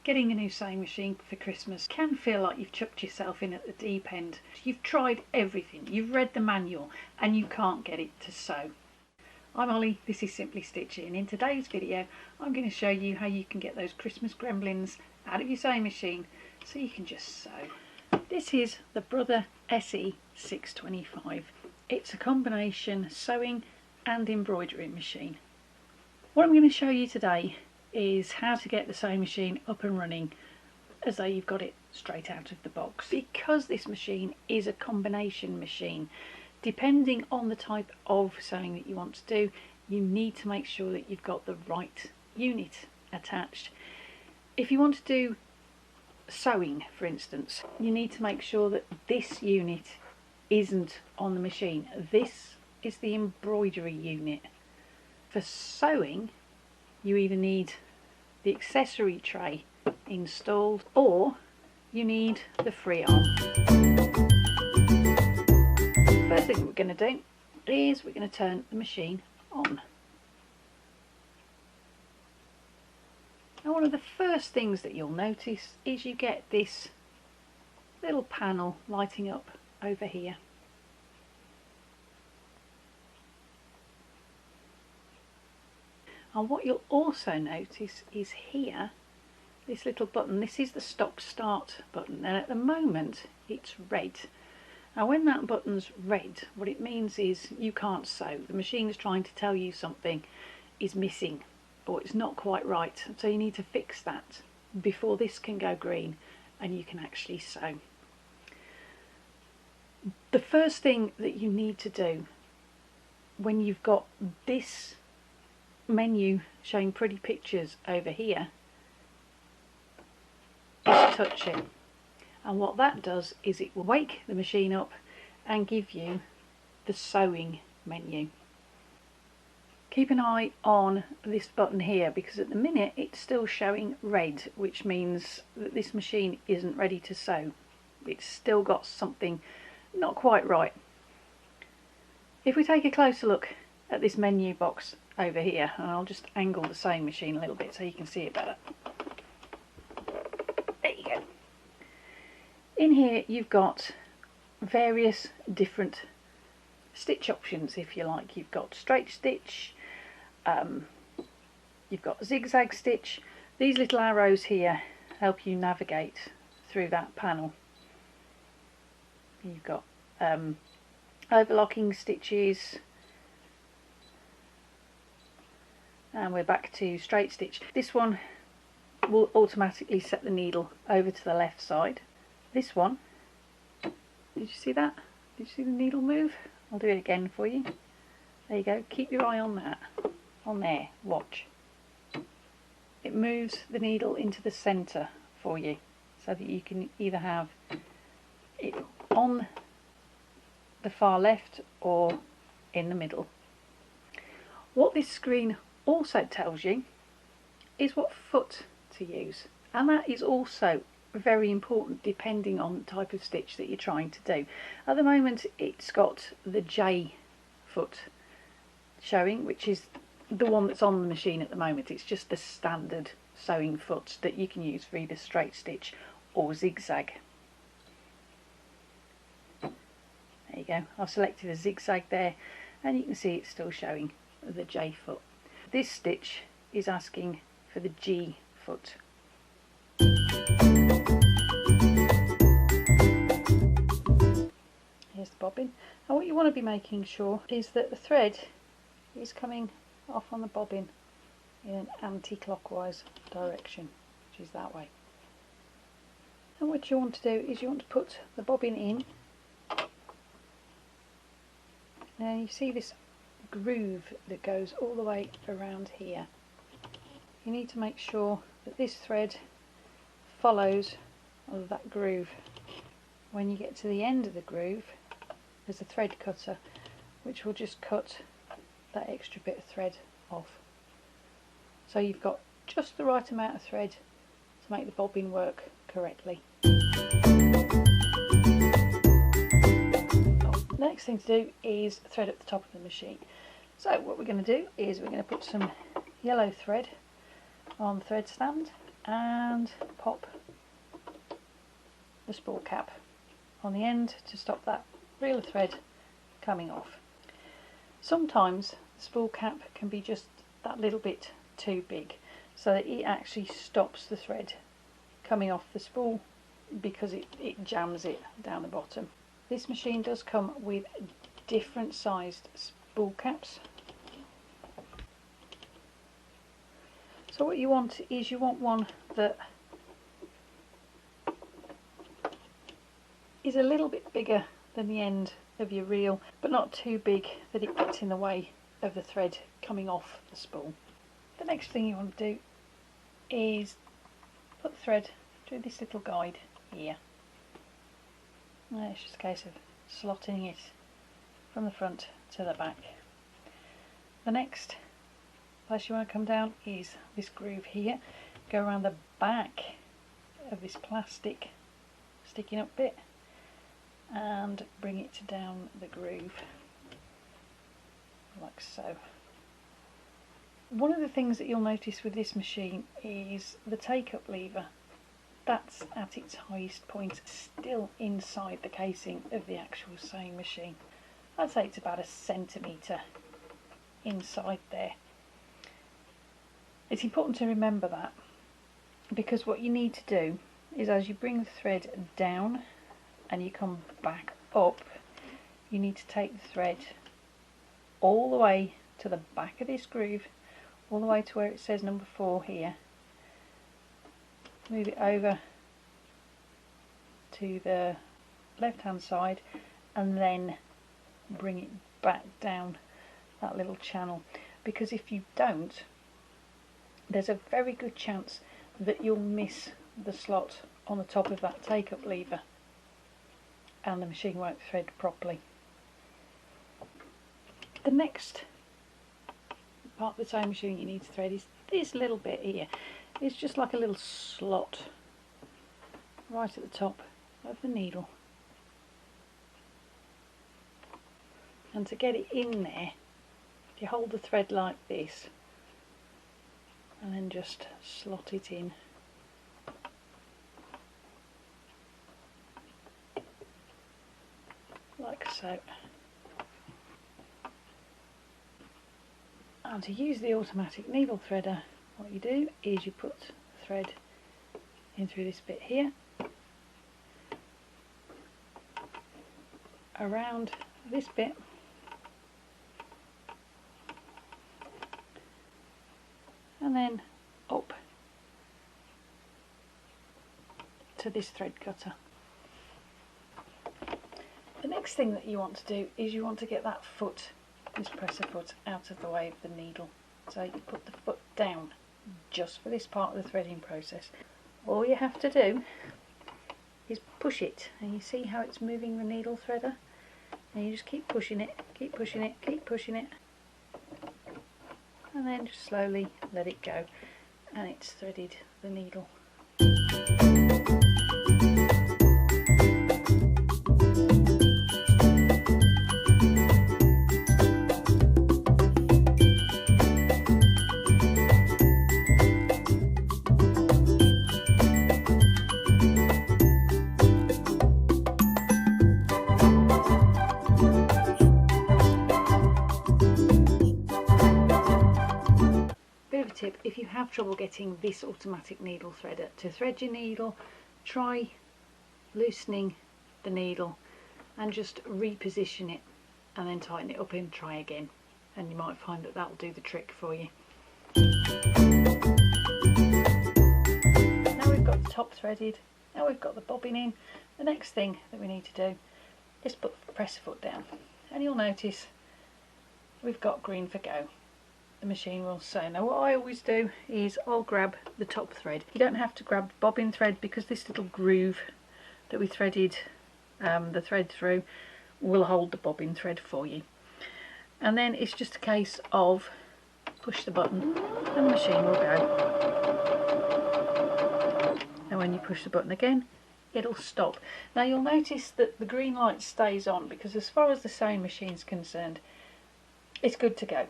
Getting a new sewing machine for Christmas can feel like you've chucked yourself in at the deep end. You've tried everything, you've read the manual, and you can't get it to sew. I'm Olly, this is Simply Stitchy, and in today's video I'm going to show you how you can get those Christmas gremlins out of your sewing machine so you can just sew. This is the Brother SE625. It's a combination sewing and embroidery machine. What I'm going to show you today is how to get the sewing machine up and running as though you've got it straight out of the box. Because this machine is a combination machine, depending on the type of sewing that you want to do, you need to make sure that you've got the right unit attached. If you want to do sewing, for instance, you need to make sure that this unit isn't on the machine. This is the embroidery unit. For sewing, you either need the accessory tray installed or you need the free arm. First thing we're going to do is we're going to turn the machine on. Now, one of the first things that you'll notice is you get this little panel lighting up over here. And what you'll also notice is here, this little button. This is the stop start button, and at the moment it's red. Now when that button's red, what it means is you can't sew. The machine is trying to tell you something is missing or it's not quite right, so you need to fix that before this can go green and you can actually sew. The first thing that you need to do when you've got this menu showing pretty pictures over here is touch it, and what that does is it will wake the machine up and give you the sewing menu. Keep an eye on this button here because at the minute it's still showing red, which means that this machine isn't ready to sew. It's still got something not quite right. If we take a closer look at this menu box over here, and I'll just angle the sewing machine a little bit so you can see it better. There you go. In here you've got various different stitch options, if you like. You've got straight stitch, you've got zigzag stitch. These little arrows here help you navigate through that panel. You've got overlocking stitches, and we're back to straight stitch. This one will automatically set the needle over to the left side. This one, did you see that? Did you see the needle move? I'll do it again for you. There you go. Keep your eye on that. On there. Watch. It moves the needle into the centre for you so that you can either have it on the far left or in the middle. What this screen also tells you is what foot to use, and that is also very important depending on the type of stitch that you're trying to do. At the moment it's got the J foot showing, which is the one that's on the machine at the moment. It's just the standard sewing foot that you can use for either straight stitch or zigzag. There you go. I've selected a zigzag there and you can see it's still showing the J foot. This stitch is asking for the G foot. Here's the bobbin. And what you want to be making sure is that the thread is coming off on the bobbin in an anti-clockwise direction, which is that way. And what you want to do is you want to put the bobbin in. Now you see this groove that goes all the way around here. You need to make sure that this thread follows that groove. When you get to the end of the groove, there's a thread cutter which will just cut that extra bit of thread off. So you've got just the right amount of thread to make the bobbin work correctly. Next thing to do is thread at the top of the machine. So what we're going to do is we're going to put some yellow thread on the thread stand, and pop the spool cap on the end to stop that reel of thread coming off. Sometimes the spool cap can be just that little bit too big, so that it actually stops the thread coming off the spool because it jams it down the bottom. This machine does come with different sized spool caps. So what you want is you want one that is a little bit bigger than the end of your reel, but not too big that it gets in the way of the thread coming off the spool. The next thing you want to do is put the thread through this little guide here. Now it's just a case of slotting it from the front to the back. The next place you want to come down is this groove here. Go around the back of this plastic sticking up bit and bring it down the groove like so. One of the things that you'll notice with this machine is the take-up lever. That's at its highest point, still inside the casing of the actual sewing machine. I'd say it's about 1 centimetre inside there. It's important to remember that, because what you need to do is, as you bring the thread down and you come back up, you need to take the thread all the way to the back of this groove, all the way to where it says number 4 here. Move it over to the left hand side and then bring it back down that little channel, because if you don't, there's a very good chance that you'll miss the slot on the top of that take-up lever and the machine won't thread properly. The next part of the sewing machine you need to thread is this little bit here. It's just like a little slot right at the top of the needle, and to get it in there, you hold the thread like this and then just slot it in. Like so. And to use the automatic needle threader, what you do is you put the thread in through this bit here, around this bit, and then up to this thread cutter. The next thing that you want to do is you want to get that foot, this presser foot, out of the way of the needle. So you put the foot down just for this part of the threading process. All you have to do is push it, and you see how it's moving the needle threader, and you just keep pushing it, keep pushing it, keep pushing it, and then just slowly let it go, and it's threaded the needle. Tip: if you have trouble getting this automatic needle threader to thread your needle, try loosening the needle and just reposition it and then tighten it up and try again, and you might find that that'll do the trick for you. Now we've got the top threaded, now we've got the bobbin in, the next thing that we need to do is put the presser foot down, and you'll notice we've got green for go. The machine will sew. Now what I always do is I'll grab the top thread. You don't have to grab the bobbin thread, because this little groove that we threaded the thread through will hold the bobbin thread for you. And then it's just a case of push the button and the machine will go. And when you push the button again, it'll stop. Now you'll notice that the green light stays on, because as far as the sewing machine is concerned, it's good to go.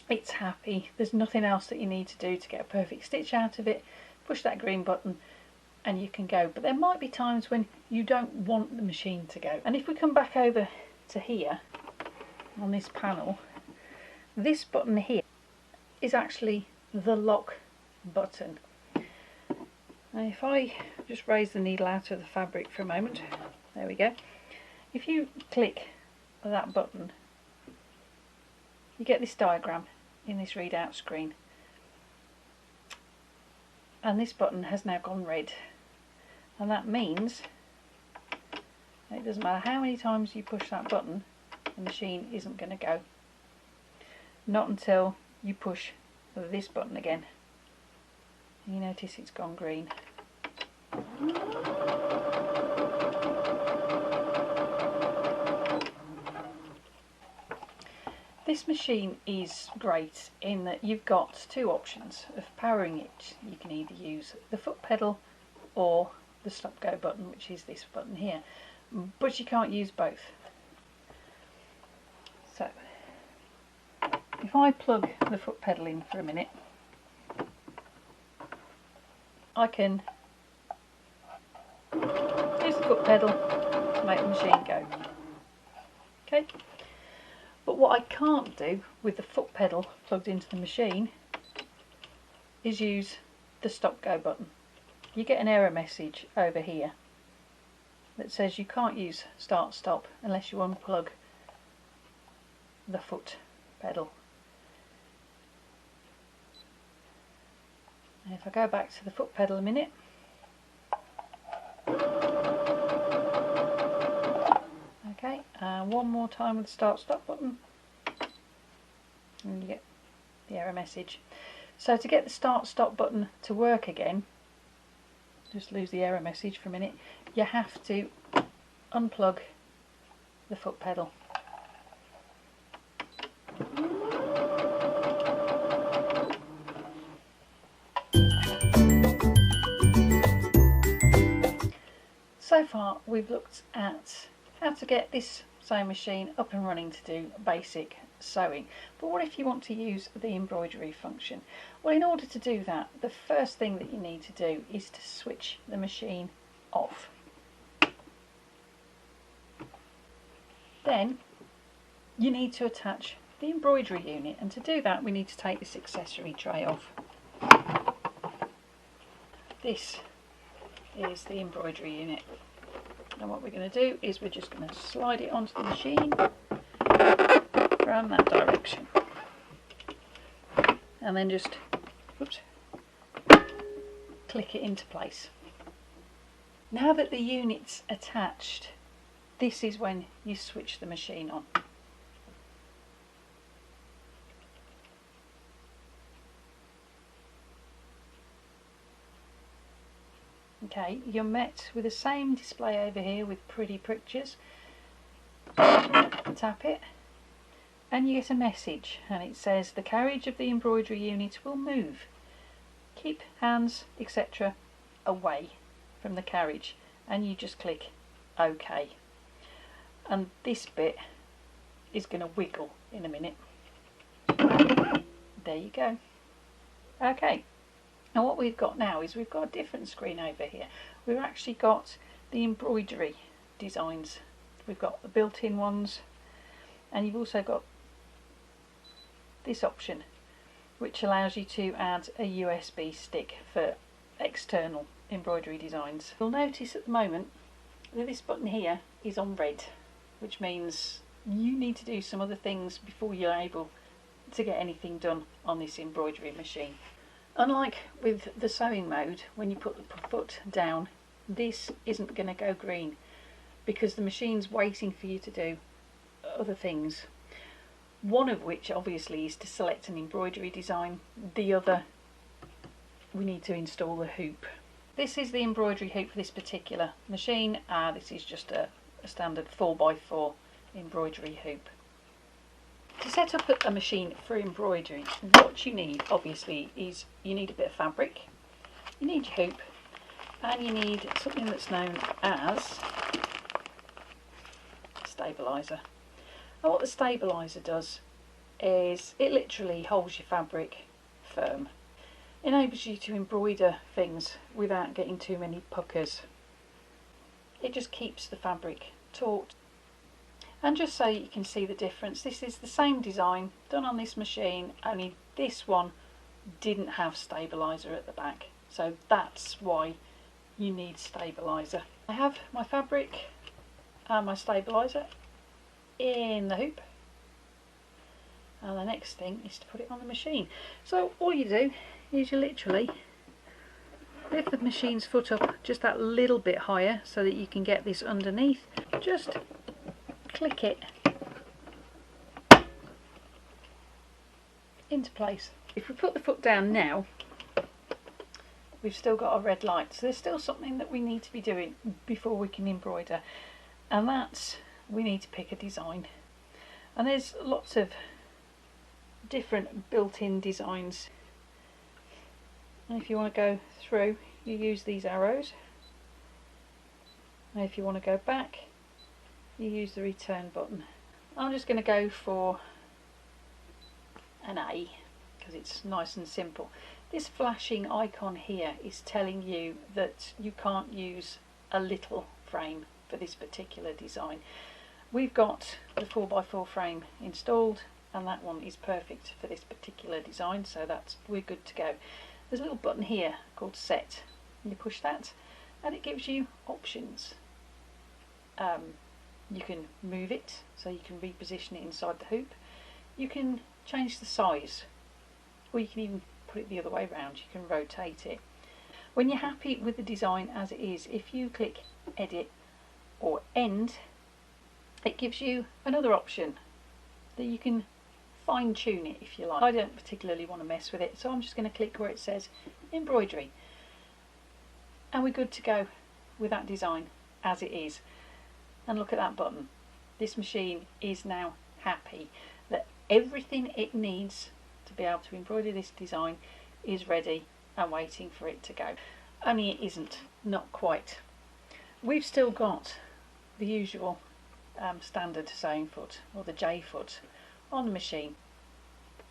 it's happy. There's nothing else that you need to do to get a perfect stitch out of it. Push that green button and you can go. But there might be times when you don't want the machine to go. And if we come back over to here on this panel, this button here is actually the lock button. And if I just raise the needle out of the fabric for a moment, there we go. If you click that button, you get this diagram in this readout screen. And this button has now gone red. And that means it doesn't matter how many times you push that button, the machine isn't going to go. Not until you push this button again. You notice it's gone green. This machine is great in that you've got two options of powering it. You can either use the foot pedal or the stop go button, which is this button here, but you can't use both. So if I plug the foot pedal in for a minute, I can use the foot pedal to make the machine go. Okay. But what I can't do with the foot pedal plugged into the machine is use the stop go button. You get an error message over here that says you can't use start stop unless you unplug the foot pedal. And if I go back to the foot pedal a minute, okay, one more time with the start stop button and you get the error message. So to get the start stop button to work again, just lose the error message for a minute, you have to unplug the foot pedal. So far we've looked at how to get this sewing machine up and running to do basic sewing. But what if you want to use the embroidery function? Well, in order to do that, the first thing that you need to do is to switch the machine off. Then you need to attach the embroidery unit, and to do that we need to take this accessory tray off. This is the embroidery unit, and what we're going to do is we're just going to slide it onto the machine from that direction and then just click it into place. Now that the unit's attached, this is when you switch the machine on. Okay, you're met with the same display over here with pretty pictures. Tap it and you get a message, and it says the carriage of the embroidery unit will move. Keep hands, etc. away from the carriage, and you just click OK. And this bit is going to wiggle in a minute. There you go. Okay. Now what we've got now is we've got a different screen over here. We've actually got the embroidery designs. We've got the built-in ones, and you've also got this option which allows you to add a USB stick for external embroidery designs. You'll notice at the moment that this button here is on red, which means you need to do some other things before you're able to get anything done on this embroidery machine. Unlike with the sewing mode, when you put the foot down, this isn't going to go green because the machine's waiting for you to do other things. One of which obviously is to select an embroidery design, the other we need to install the hoop. This is the embroidery hoop for this particular machine. This is just a standard 4x4 embroidery hoop. To set up a machine for embroidery, what you need obviously is you need a bit of fabric, you need your hoop, and you need something that's known as stabiliser. And what the stabiliser does is it literally holds your fabric firm. Enables you to embroider things without getting too many puckers. It just keeps the fabric taut. And just so you can see the difference, this is the same design done on this machine, only this one didn't have stabiliser at the back, so that's why you need stabiliser. I have my fabric and my stabiliser in the hoop, and the next thing is to put it on the machine. So all you do is you literally lift the machine's foot up just that little bit higher so that you can get this underneath. Just click it into place. If we put the foot down now, we've still got a red light, so there's still something that we need to be doing before we can embroider, and that's we need to pick a design. And there's lots of different built-in designs, and if you want to go through, you use these arrows, and if you want to go back, you use the return button. I'm just going to go for an A because it's nice and simple. This flashing icon here is telling you that you can't use a little frame for this particular design. We've got the 4x4 frame installed, and that one is perfect for this particular design, so we're good to go. There's a little button here called set, and you push that and it gives you options. You can move it, so you can reposition it inside the hoop. You can change the size, or you can even put it the other way around. You can rotate it. When you're happy with the design as it is, if you click edit or end, it gives you another option that you can fine tune it if you like. I don't particularly want to mess with it, so I'm just going to click where it says embroidery, and we're good to go with that design as it is. And look at that button. This machine is now happy that everything it needs to be able to embroider this design is ready and waiting for it to go. Only it isn't, not quite. We've still got the usual standard sewing foot, or the J foot, on the machine.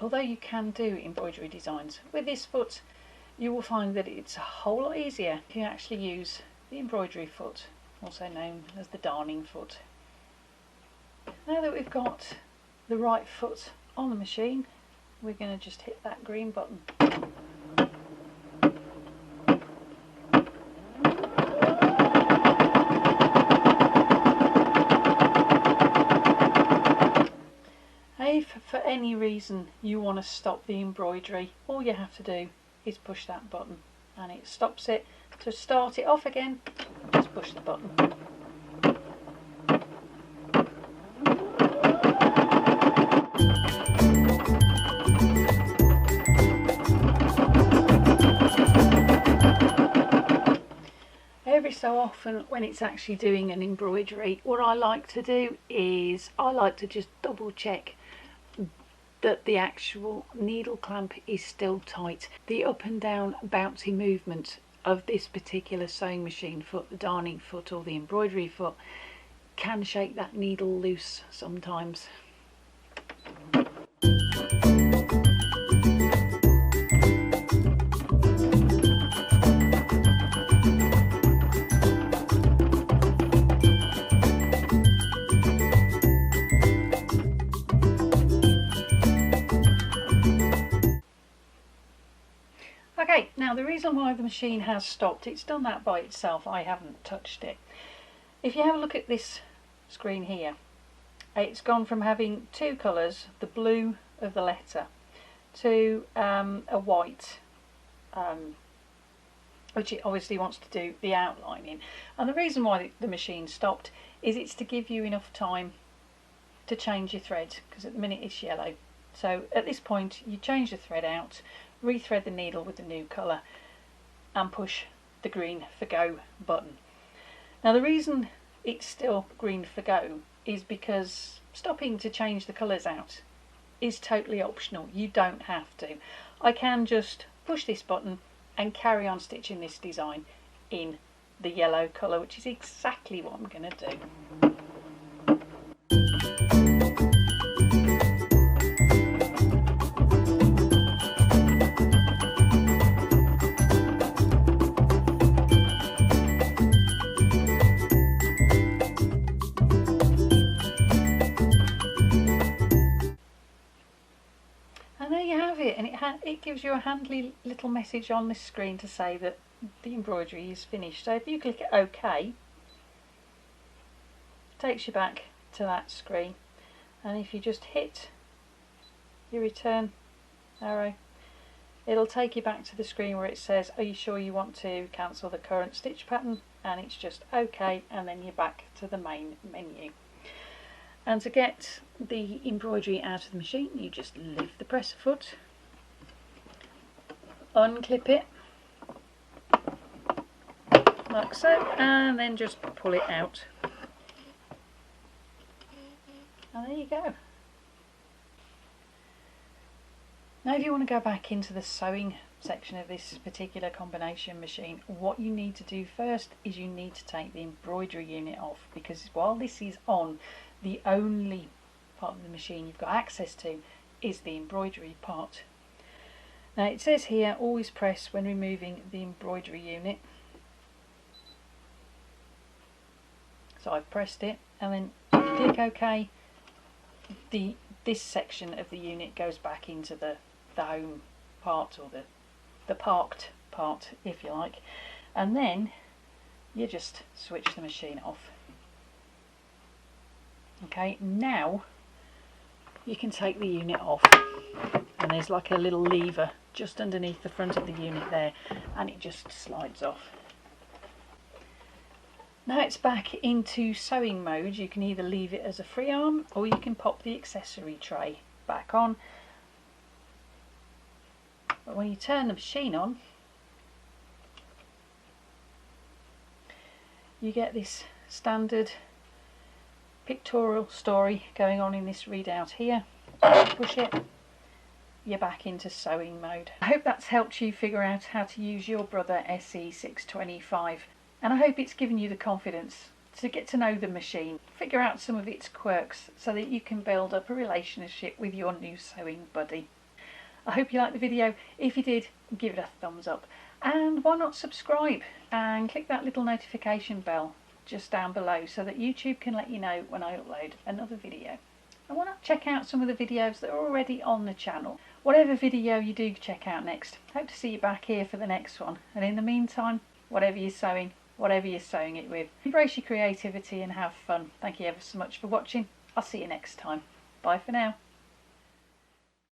Although you can do embroidery designs with this foot, you will find that it's a whole lot easier if you actually use the embroidery foot, also known as the darning foot. Now that we've got the right foot on the machine, we're going to just hit that green button. If for any reason you want to stop the embroidery, all you have to do is push that button and it stops it. To start it off again, just push the button. Every so often when it's actually doing an embroidery, what I like to do is I like to just double check that the actual needle clamp is still tight. The up and down bouncy movement of this particular sewing machine foot, the darning foot or the embroidery foot, can shake that needle loose sometimes. Okay, now the reason why the machine has stopped, it's done that by itself, I haven't touched it. If you have a look at this screen here, it's gone from having two colours, the blue of the letter, to a white, which it obviously wants to do the outlining. And the reason why the machine stopped is it's to give you enough time to change your thread, because at the minute it's yellow. So at this point you change the thread out, rethread the needle with the new colour and push the green for go button. Now the reason it's still green for go is because stopping to change the colours out is totally optional. You don't have to. I can just push this button and carry on stitching this design in the yellow colour, which is exactly what I'm going to do. here it gives you a handy little message on this screen to say that the embroidery is finished. So if you click OK, it takes you back to that screen, and if you just hit your return arrow, it'll take you back to the screen where it says, are you sure you want to cancel the current stitch pattern? And it's just OK, and then you're back to the main menu. And to get the embroidery out of the machine, you just lift the presser foot, unclip it like so, and then just pull it out. And there you go. Now if you want to go back into the sewing section of this particular combination machine, what you need to do first is you need to take the embroidery unit off, because while this is on, the only part of the machine you've got access to is the embroidery part. Now it says here, always press when removing the embroidery unit. So I've pressed it, and then click OK. This section of the unit goes back into the home part, or the parked part if you like, and then you just switch the machine off. Okay, now you can take the unit off, and there's like a little lever just underneath the front of the unit there, and it just slides off. Now it's back into sewing mode. You can either leave it as a free arm, or you can pop the accessory tray back on. But when you turn the machine on, you get this standard pictorial story going on in this readout here. Push it, you're back into sewing mode. I hope that's helped you figure out how to use your Brother SE625. And I hope it's given you the confidence to get to know the machine, figure out some of its quirks, so that you can build up a relationship with your new sewing buddy. I hope you liked the video. If you did, give it a thumbs up. And why not subscribe and click that little notification bell just down below, so that YouTube can let you know when I upload another video. And why not check out some of the videos that are already on the channel. Whatever video you do check out next, hope to see you back here for the next one. And in the meantime, whatever you're sewing it with, embrace your creativity and have fun. Thank you ever so much for watching. I'll see you next time. Bye for now.